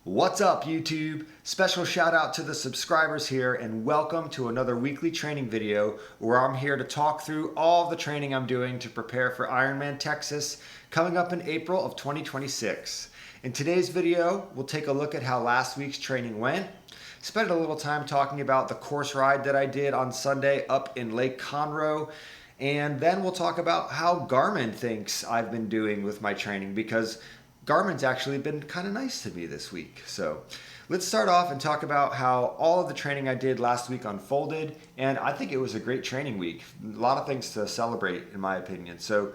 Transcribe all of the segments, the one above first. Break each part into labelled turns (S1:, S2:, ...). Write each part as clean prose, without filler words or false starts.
S1: What's up, YouTube? Special shout out to the subscribers here and welcome to another weekly training video where I'm here to talk through all of the training I'm doing to prepare for Ironman Texas coming up in April of 2026. In today's video, we'll take a look at how last week's training went, spend a little time talking about the course ride that I did on Sunday up in Lake Conroe, and then we'll talk about how Garmin thinks I've been doing with my training because Garmin's actually been kind of nice to me this week. So let's start off and talk about how all of the training I did last week unfolded. And I think it was a great training week. A lot of things to celebrate in my opinion. So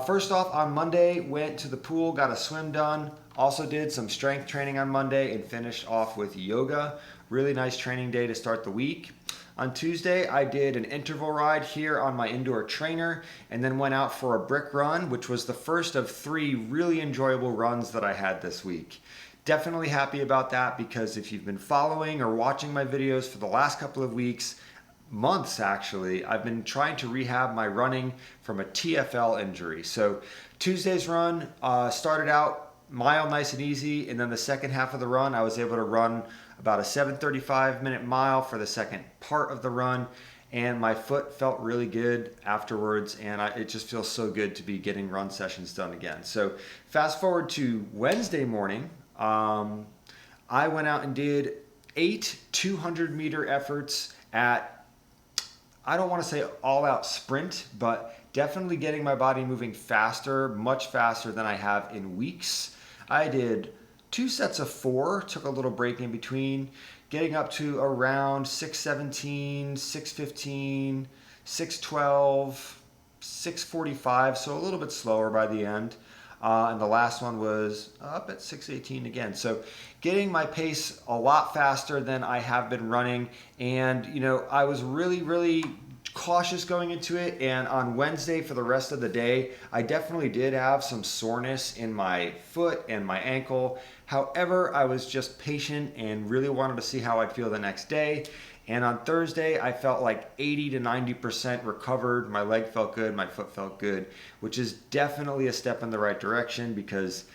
S1: first off, on Monday, went to the pool, got a swim done. Also did some strength training on Monday and finished off with yoga. Really nice training day to start the week. On Tuesday, I did an interval ride here on my indoor trainer and then went out for a brick run, which was the first of 3 really enjoyable runs that I had this week. Definitely happy about that because if you've been following or watching my videos for the last couple of weeks, months actually, I've been trying to rehab my running from a TFL injury. So Tuesday's run started out mile nice and easy, and then the second half of the run I was able to run about a 7:35-minute mile for the second part of the run, and my foot felt really good afterwards, and it just feels so good to be getting run sessions done again. So fast forward to Wednesday morning, I went out and did 8 200-meter efforts at, I don't want to say all-out sprint, but definitely getting my body moving faster, much faster than I have in weeks. I did 2 sets of 4, took a little break in between, getting up to around 6:17, 6:15, 6:12, 6:45, so a little bit slower by the end. And the last one was up at 6:18 again. So getting my pace a lot faster than I have been running. And, you know, I was really cautious going into it, and on Wednesday for the rest of the day I definitely did have some soreness in my foot and my ankle. However, I was just patient and really wanted to see how I'd feel the next day. And on Thursday I felt like 80 to 90% recovered. My leg felt good, my foot felt good, which is definitely a step in the right direction because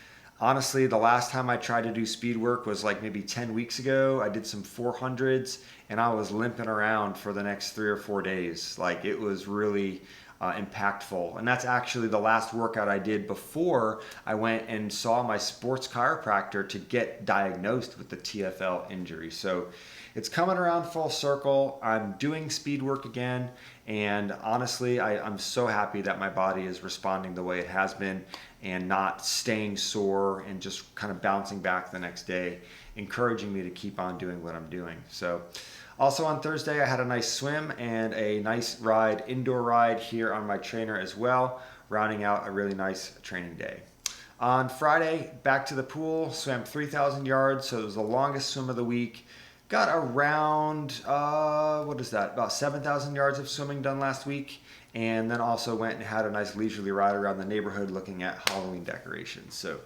S1: honestly, the last time I tried to do speed work was like maybe 10 weeks ago. I did some 400s and I was limping around for the next 3 or 4 days. Like, it was really impactful. And that's actually the last workout I did before I went and saw my sports chiropractor to get diagnosed with the TFL injury. So it's coming around full circle. I'm doing speed work again, and honestly, I'm so happy that my body is responding the way it has been and not staying sore and just kind of bouncing back the next day, encouraging me to keep on doing what I'm doing. So also on Thursday, I had a nice swim and a nice ride, indoor ride here on my trainer as well, rounding out a really nice training day. On Friday, back to the pool, swam 3,000 yards, so it was the longest swim of the week. Got around, about 7,000 yards of swimming done last week. And then also went and had a nice leisurely ride around the neighborhood looking at Halloween decorations. So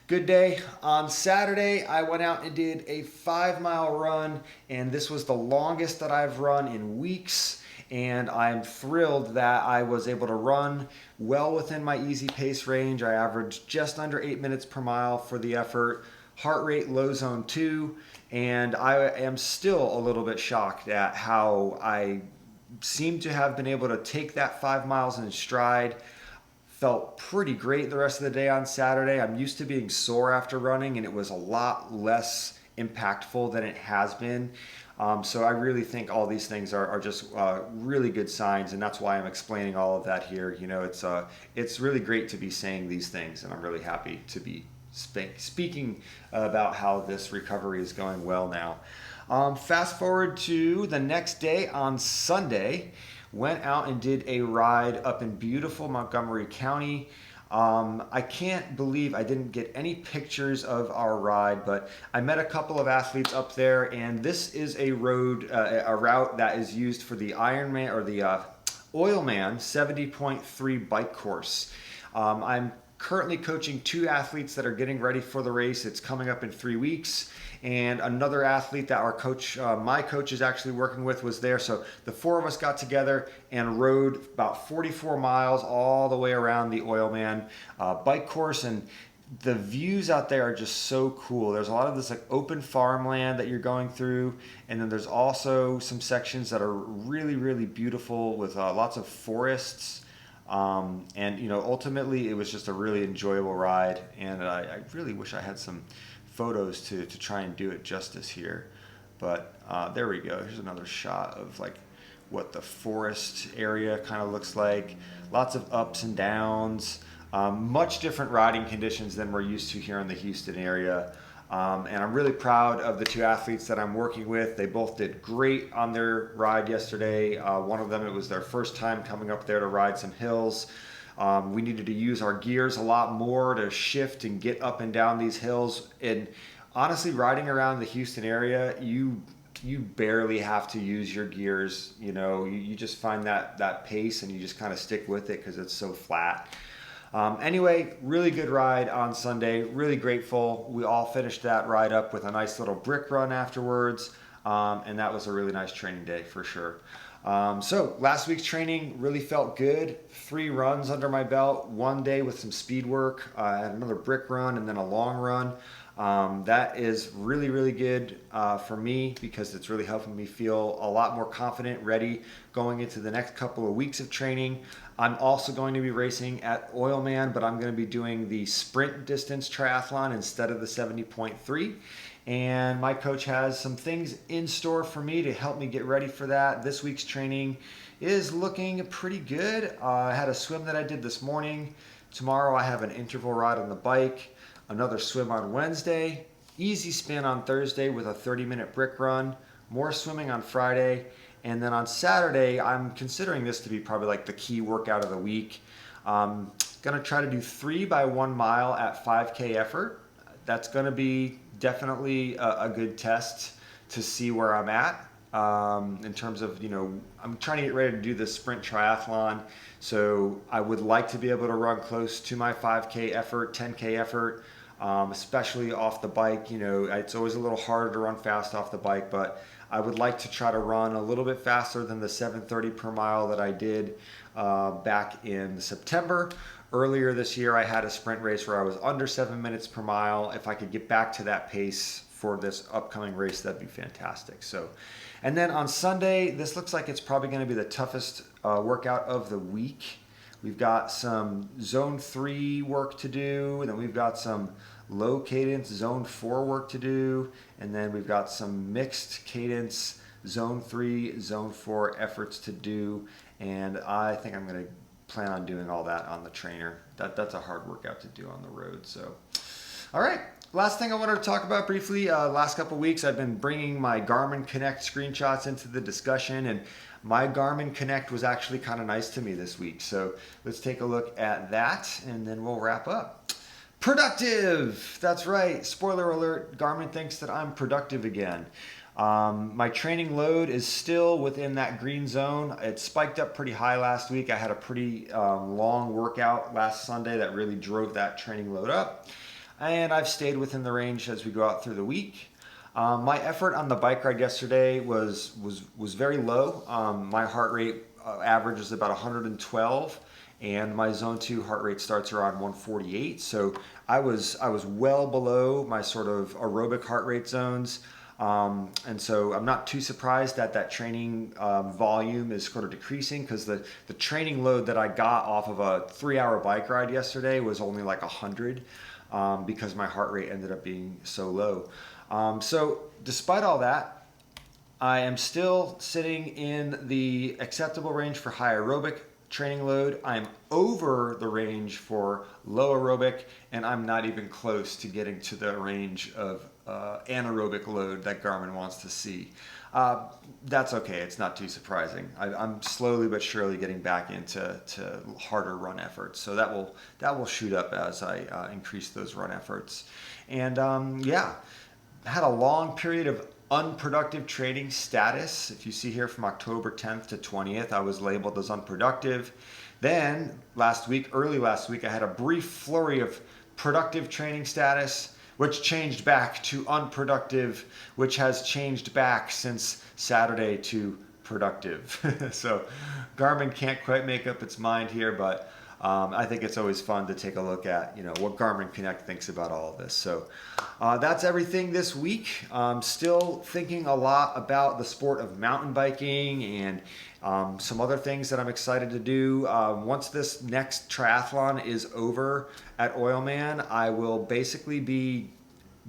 S1: good day. On Saturday, I went out and did a 5-mile run, and this was the longest that I've run in weeks. And I'm thrilled that I was able to run well within my easy pace range. I averaged just under 8 minutes per mile for the effort. Heart rate low zone 2, and I am still a little bit shocked at how I seem to have been able to take that 5 miles in stride. Felt pretty great the rest of the day on Saturday. I'm used to being sore after running, and it was a lot less impactful than it has been. So I really think all these things are just really good signs, and that's why I'm explaining all of that here. You know, it's really great to be saying these things, and I'm really happy to be speaking about how this recovery is going well now. Fast forward to the next day on Sunday, went out and did a ride up in beautiful Montgomery County. I can't believe I didn't get any pictures of our ride, but I met a couple of athletes up there, and this is a route that is used for the Ironman or the Oilman 70.3 bike course. I'm currently coaching 2 athletes that are getting ready for the race. It's coming up in 3 weeks. And another athlete that my coach is actually working with was there. So the 4 of us got together and rode about 44 miles all the way around the Oilman bike course. And the views out there are just so cool. There's a lot of this like open farmland that you're going through, and then there's also some sections that are really, really beautiful with lots of forests. And ultimately, it was just a really enjoyable ride, and I really wish I had some photos to try and do it justice here. But there we go. Here's another shot of like what the forest area kind of looks like. Lots of ups and downs. Much different riding conditions than we're used to here in the Houston area. And I'm really proud of the two athletes that I'm working with. They both did great on their ride yesterday. One of them, it was their first time coming up there to ride some hills. We needed to use our gears a lot more to shift and get up and down these hills. And honestly, riding around the Houston area, you barely have to use your gears. You just find that pace and you just kind of stick with it because it's so flat. Anyway, really good ride on Sunday. Really grateful. We all finished that ride up with a nice little brick run afterwards. And that was a really nice training day for sure. So last week's training really felt good. 3 runs under my belt, 1 day with some speed work, and another brick run and then a long run. That is really, really good for me because it's really helping me feel a lot more confident, ready going into the next couple of weeks of training. I'm also going to be racing at Oilman, but I'm going to be doing the sprint distance triathlon instead of the 70.3. And my coach has some things in store for me to help me get ready for that. This week's training is looking pretty good. I had a swim that I did this morning. Tomorrow I have an interval ride on the bike, another swim on Wednesday, easy spin on Thursday with a 30-minute brick run, more swimming on Friday, and then on Saturday, I'm considering this to be probably like the key workout of the week. Gonna try to do 3 by 1 mile at 5K effort. That's gonna be definitely a good test to see where I'm at in terms of, I'm trying to get ready to do this sprint triathlon. So I would like to be able to run close to my 5K effort, 10K effort, especially off the bike. It's always a little harder to run fast off the bike, but I would like to try to run a little bit faster than the 7:30 per mile that I did back in September. Earlier this year, I had a sprint race where I was under 7 minutes per mile. If I could get back to that pace for this upcoming race, that'd be fantastic. So, and then on Sunday, this looks like it's probably going to be the toughest workout of the week. We've got some zone 3 work to do, and then we've got some low cadence zone 4 work to do, and then we've got some mixed cadence zone 3, zone 4 efforts to do, and I think I'm going to plan on doing all that on the trainer. That's a hard workout to do on the road. So, all right. Last thing I wanted to talk about briefly, last couple weeks I've been bringing my Garmin Connect screenshots into the discussion, and my Garmin Connect was actually kind of nice to me this week. So let's take a look at that and then we'll wrap up. Productive! That's right. Spoiler alert, Garmin thinks that I'm productive again. My training load is still within that green zone. It spiked up pretty high last week. I had a pretty long workout last Sunday that really drove that training load up. And I've stayed within the range as we go out through the week. My effort on the bike ride yesterday was very low. My heart rate average is about 112, and my zone 2 heart rate starts around 148. So I was well below my sort of aerobic heart rate zones. And so I'm not too surprised that training volume is sort of decreasing, because the training load that I got off of a 3-hour bike ride yesterday was only like 100. Because my heart rate ended up being so low. So despite all that, I am still sitting in the acceptable range for high aerobic training load. I'm over the range for low aerobic, and I'm not even close to getting to the range of anaerobic load that Garmin wants to see. That's okay. It's not too surprising. I'm slowly but surely getting back into harder run efforts. So that will shoot up as I increase those run efforts. And had a long period of unproductive training status. If you see here from October 10th to 20th, I was labeled as unproductive. Then early last week, I had a brief flurry of productive training status, which changed back to unproductive, which has changed back since Saturday to productive. So Garmin can't quite make up its mind here, but I think it's always fun to take a look at, what Garmin Connect thinks about all of this. So that's everything this week. Still thinking a lot about the sport of mountain biking and some other things that I'm excited to do. Once this next triathlon is over at Oilman, I will basically be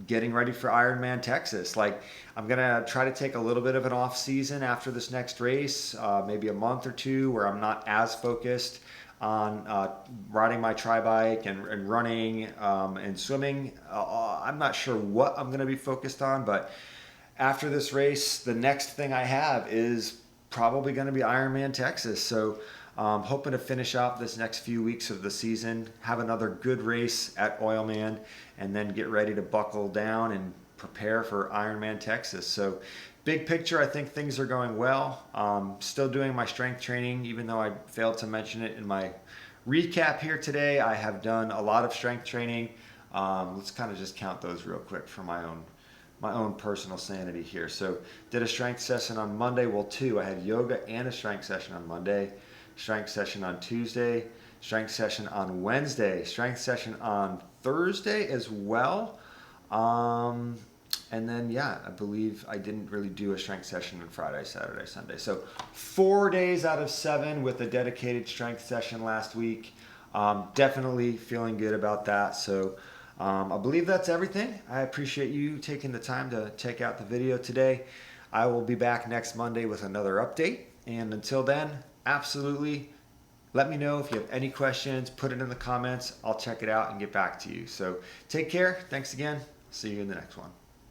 S1: getting ready for Ironman Texas. Like, I'm gonna try to take a little bit of an off season after this next race, maybe a month or two, where I'm not as focused on riding my tri bike and running and swimming. I'm not sure what I'm gonna be focused on, but after this race, the next thing I have is probably going to be Ironman Texas. So hoping to finish off this next few weeks of the season, have another good race at Oilman, and then get ready to buckle down and prepare for Ironman Texas. So big picture, I think things are going well. Still doing my strength training, even though I failed to mention it in my recap here today. I have done a lot of strength training. Let's kind of just count those real quick for my own personal sanity here. So did a strength session on Monday. Well, two. I had yoga and a strength session on Monday, strength session on Tuesday, strength session on Wednesday, strength session on Thursday as well. And then, I believe I didn't really do a strength session on Friday, Saturday, Sunday. So 4 days out of 7 with a dedicated strength session last week. Definitely feeling good about that. So I believe that's everything. I appreciate you taking the time to check out the video today. I will be back next Monday with another update. And until then, absolutely let me know if you have any questions. Put it in the comments. I'll check it out and get back to you. So take care. Thanks again. See you in the next one.